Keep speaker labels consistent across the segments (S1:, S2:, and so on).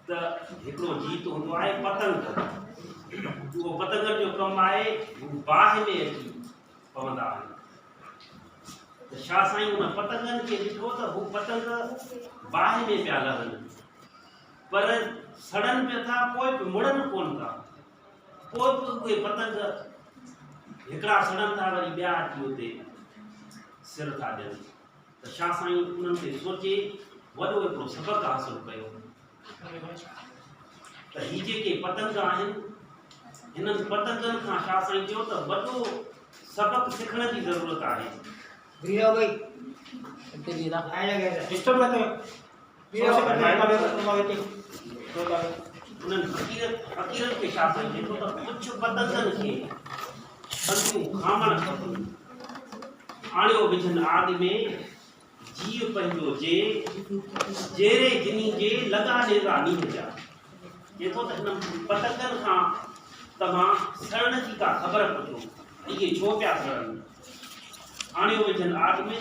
S1: त हिकिड़ो जीत हूंदो आहे पतंग। उहो पतंगनि जो कमु आहे हू बाहि में अची पवंदा आहिनि। त छा साईं उन पतंगनि खे ॾिठो त हू पतंग बाहि में पिया लहनि, पर सड़नि पिया था, पोइ बि मुड़नि कोन था। पोइ बि उहे पतंग हिकिड़ा सड़नि था, वरी ॿिया अची उते सिर था ॾियनि। त छा साईं उन्हनि खे सोचे वॾो हिकिड़ो सबक़ु हासिलु कयो त ही जेके पतंग आहिनि, हिननि पतंगनि खां छा साईं चयो त वॾो सबक़ु सिखण जी ज़रूरत आहे। उन्हनि फ़क़ीरनि खे छा साईं चयो त कुझु पतंगनि खे छंदियूं खामण खपनि। आणियो विझनि आग में जीव पंहिंजो जे जेरे जिनी जे लॻा ॾेरा नींद जा। चए थो त हिन पतंगनि खां तव्हां सड़न जी का ख़बर पुछो, इहे छो पिया सड़नि। आणियो विझनि आग में,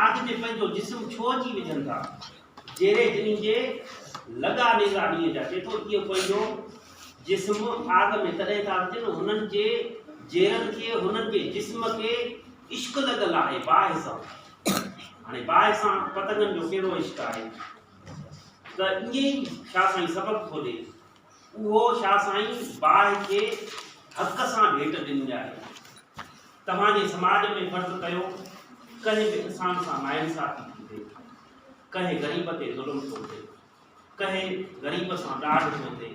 S1: आग में पंहिंजो जिस्म छो जी विझनि था, जेरे जिनी जे लॻा ॾेरा ॾींहं जा। चए थो इहो पंहिंजो जिस्म आग में तॾहिं था विझनि हुननि जे जेरनि खे, हुननि जे जिस्म खे इश्क लॻल आहे बाहि सां। हाणे बाहि सां पतंगनि जो कहिड़ो इश्क आहे, त ईअं ई छा साईं सबक़ु थो ॾे। उहो छा साईं बाहि खे हक़ सां भेट ॾिनी आहे। तव्हांजे समाज में फ़र्ज़ु कयो कंहिं बि इंसान सां नाइंसाफ़ी थी थिए, कंहिं ग़रीब ते ज़ुल्म थो थिए, कंहिं ग़रीब सां ॾाढ थो थिए,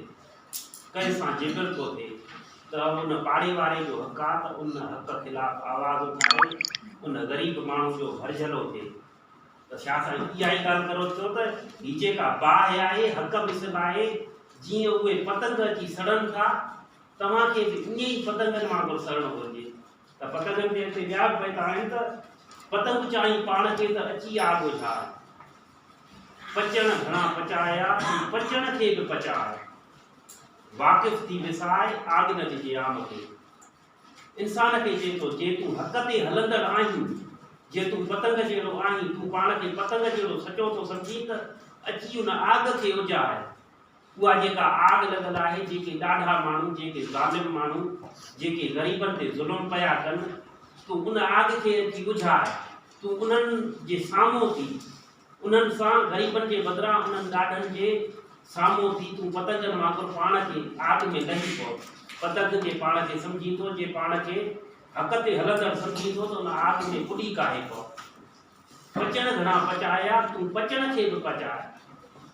S1: कंहिं सां ज़िकर थो थिए, त उन पाड़े वारे जो हक़ आहे त उन हक़ ख़िलाफ़ आवाज़ उठाए उन ग़रीब माण्हू जो भरजलो थिए। त छा साईं इहा ई ॻाल्हि करो थियो त ही जेका बाहि आहे हक़ मिसल आहे। जीअं उहे पतंग अची सड़नि था, तव्हांखे बि ईअं ई पतंगनि वांगुरु सड़णो घुरिजे। त पतंगनि ते हिते ॿिया बि पैदा आहिनि त पतंग चाहीं पाण खे त अची आग उझार, पचण घणा पचाया पचण खे बि पचाए, वाक़िफ़ थी विसाए आग न ॾिजे आम खे। इंसान खे चए थो जे तूं हक़ ते हलंदड़ आहीं, जे तूं पतंग जहिड़ो आहीं, तूं पाण खे पतंग जहिड़ो सचो थो सम्झी त अची उन आग खे उजाए। उहा जेका आग लॻल आहे, जेके ॾाढा माण्हू, जेके ज़ालिम माण्हू, जेके ग़रीबनि ते ज़ुल्म पिया कनि, तूं उन आग खे अची उजाए। तूं उन्हनि जे साम्हूं थी, उन्हनि सां ग़रीबनि जे बदिरां उन्हनि ॾाढनि जे साम्हूं थी तूं पतंगनि वांगुरु पाण खे आग में लही पओ। पतंग जे पाण खे सम्झींदो, जे पाण खे हक़ ते हलंदड़ सम्झींदो त उन आग में कुॾी काहे पओ। पचण घणा पचाया तूं पचण खे बि पचाए।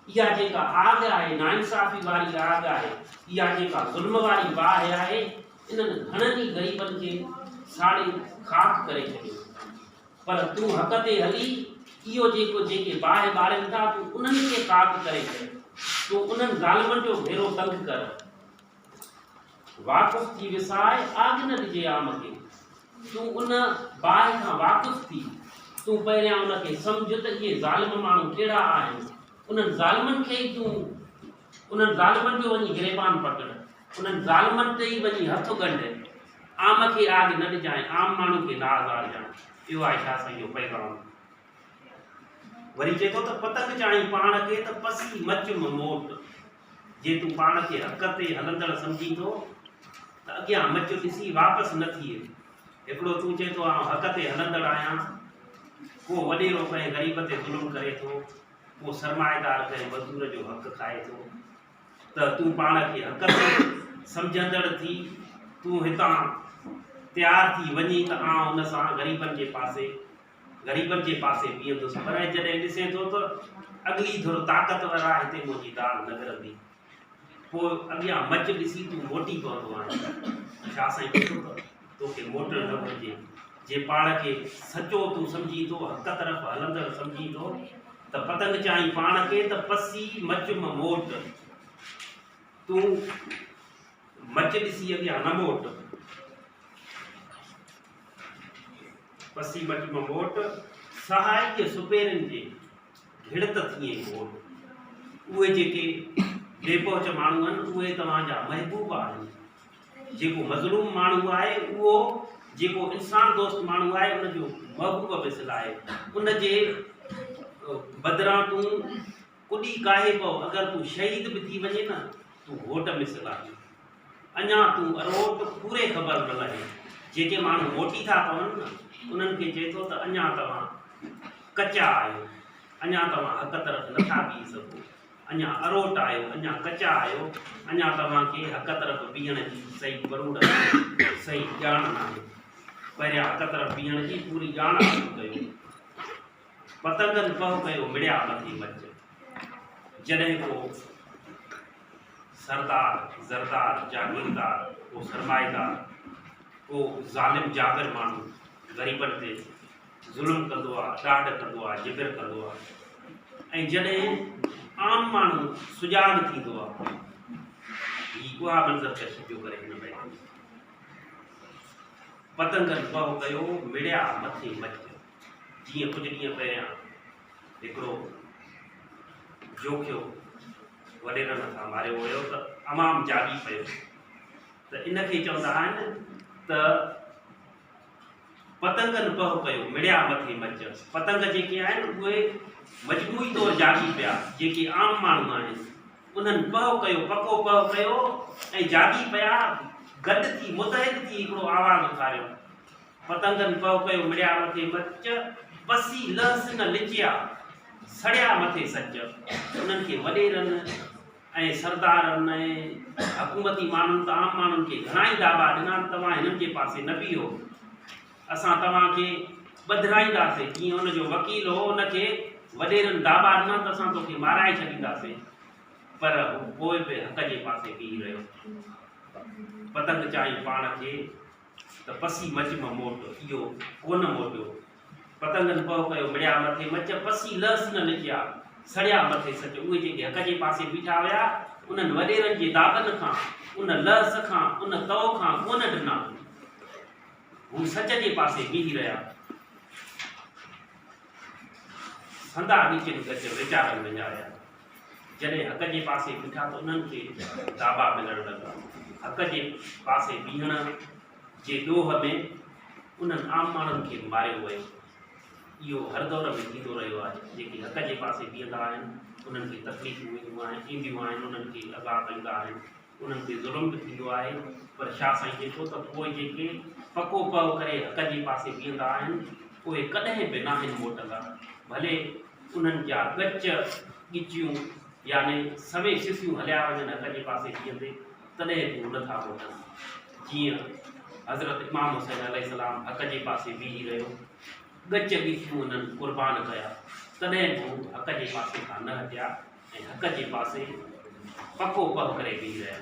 S1: इहा जेका आग आहे, नाइंसाफ़ी वारी आग आहे, इहा जेका ज़ुल्म वारी बाहि आहे, इन्हनि घणनि ई ग़रीबनि खे साड़े खाक करे छॾियो। पर तूं हक़ ते हली इहो जेको जेके बाहि ॿारनि था, तूं उन्हनि खे खाक करे छॾ। तूं उन्हनि ज़ालिमनि जो भेरो तंग कर, वाक़िफ़ थी विसाए आग न ॾिजे आम खे। तूं उन बाहि खां वाक़िफ़ थी, तूं पहिरियां उनखे सम्झ त इहे ज़ालिम माण्हू कहिड़ा आहिनि। उन्हनि ज़ालिमनि खे ई तूं उन्हनि ज़ालिमनि जो वञी गिरेबान पकड़, उन्हनि ज़ालिमनि ते ई वञी हथु ॻंढ, आम खे आग न ॾिजांइ, आम माण्हू खे न आज़ारजांइ। इहो आहे छा साईं जो पैगाम। वरी चए थो त पतंग चाहीं पाण खे त पसी मच मोट। जे तूं पाण खे हक़ ते हलंदड़ सम्झींदो त अॻियां मच ॾिसी वापसि न थिए। हिकिड़ो तूं चए थो हक़ ते हलंदड़ आहियां, को वॾेरो कंहिं ग़रीब ते ज़ुल्म करे थो, को सरमाएदार कंहिं मज़दूर जो हक़ खाए थो, त तूं पाण खे हक़ ते सम्झंदड़ थी, तूं हितां तयारु थी वञी त आउं हुन सां ग़रीबनि जे पासे बीहंदुसि। पर जॾहिं ॾिसे थो त अॻिली धुर ताक़तवर आहे, हिते मुंहिंजी दाल न निकिरंदी, पोइ अॻियां मच ॾिसी तूं मोटी पवंदो आहीं। छा साईं ॾिसो त तोखे मोटणु न घुरिजे। जे पाण खे सचो तूं सम्झी थो, हक़ तरफ़ हलंदड़ सम्झी थो, त पतंग चाहीं पाण खे त पसी मच मोट। तूं मच ॾिसी अॻियां न मोट, पसी मच मोट। सहाय सुपेरनि जे घिड़त थिए घोट। उहे जेके बेपहुच माण्हू आहिनि, उहे तव्हांजा महबूब आहिनि। जेको मज़लूम माण्हू आहे, उहो जेको इंसान दोस्त माण्हू आहे, उनजो महबूब मिसल आहे। उनजे बदिरां तूं पुॾी काहे पओ अगरि तूं शहीद बि थी वञे न तूं घोट में सिलाही अञा तूं अरोट पूरे ख़बर न लहे जेके माण्हू मोटी था पवनि न उन्हनि खे चए थो त अञा तव्हां कचा आहियो अञा तव्हां हक़ तरफ़ नथा बीह सघो अञा अरोट आहियो अञा कचा आहियो अञा तव्हांखे हक़ तरफ़ बीहण जी सही वरूड़ सही ॼाण न आहे पहिरियां हक़ तरफ़ बीहण जी पूरी ॼाण हासिल कयो पतंगनि पह कयो मिड़िया मथे मच जॾहिं को सरदार ज़रदार जागीरदार को सरमाएदार को ज़ालिम जाबिर माण्हू ग़रीबनि ते ज़ुल्म कंदो आहे ॾाढ कंदो आहे जिबिर कंदो आहे ऐं जॾहिं आम माण्हू सुजाॻ थींदो आहे हीअ उहा मंज़रकशी जो करे हिन में पतंगनि पह कयो मिड़िया मथे मच जीअं कुझु ॾींहं पहिरियां हिकिड़ो जोखियो वॾेरनि सां मारियो वियो त तमामु जागी पियो त इनखे चवंदा आहिनि त पतंगनि पह कयो मिड़िया मथे मच पतंग जेके आहिनि उहे मजबूरी तौरु जागी पिया जेके आम माण्हू आहिनि उन्हनि पह कयो पको पह कयो ऐं जागी पिया गॾु थी मुतहिद थी हिकिड़ो आवाज़ु उथारियो पतंगनि पह कयो मिड़िया मथे मच पसी लहस न लिचिया सड़िया मथे सच उन्हनि खे वॾेरनि ऐं सरदारनि ऐं हुकूमती माण्हुनि त आम माण्हुनि खे घणा ई दावा ॾिना तव्हां हिननि जे पासे न बीहो असां तव्हांखे ॿधाईंदासीं जीअं हुनजो वकील हो हुनखे वॾेरनि दावा ॾिना त असां तोखे माराए छॾींदासीं पर हू पोइ बि हक़ जे पासे बीह रहियो पतंग चाहीं पाण खे त पसी मच मां मोट इहो कोन मोटियो पतंगनि पह कयो मिड़िया मथे मच पसी लहस न लिचिया सड़िया मथे सच उहे जेके हक़ जे पासे बीठा हुया उन्हनि वॾेरनि जे दागनि खां उन लहस खां उन तव खां कोन ॾिना हू सच जे पासे बीह रहिया हंधा नीचिन गच वीचारनि विञाया जॾहिं हक़ जे पासे बीठा त उन्हनि खे दाबा मिलण लॻा हक़ जे पासे बीहण जे ॾोह में उन्हनि आम माण्हुनि खे मारियो वियो इहो हर दौर में थींदो रहियो आहे जेके हक़ जे पासे बीहंदा आहिनि उन्हनि खे तकलीफ़ूं ईंदियूं आहिनि उन्हनि खे अज़ाब ईंदा आहिनि उन्हनि ते ज़ुल्म बि थींदो आहे पर छा साईं जेको त पोइ जेके पको पव करे हक़ जे पासे बीहंदा आहिनि उहे कॾहिं बि न आहिनि मोटंदा भले उन्हनि जा गच ॻिचियूं यानी सवे सिसियूं हलिया वञनि हक़ जे पासे बीहंदे तॾहिं बि नथा मोटनि जीअं हज़रत इमाम हुसैन अलैहिस्सलाम हक़ जे पासे बीही रहियो गच ॻिचियूं उन्हनि क़ुर्बान कया तॾहिं बि हक़ जे पासे खां न हटिया ऐं हक़ जे पासे पको पह करे बीह रहिया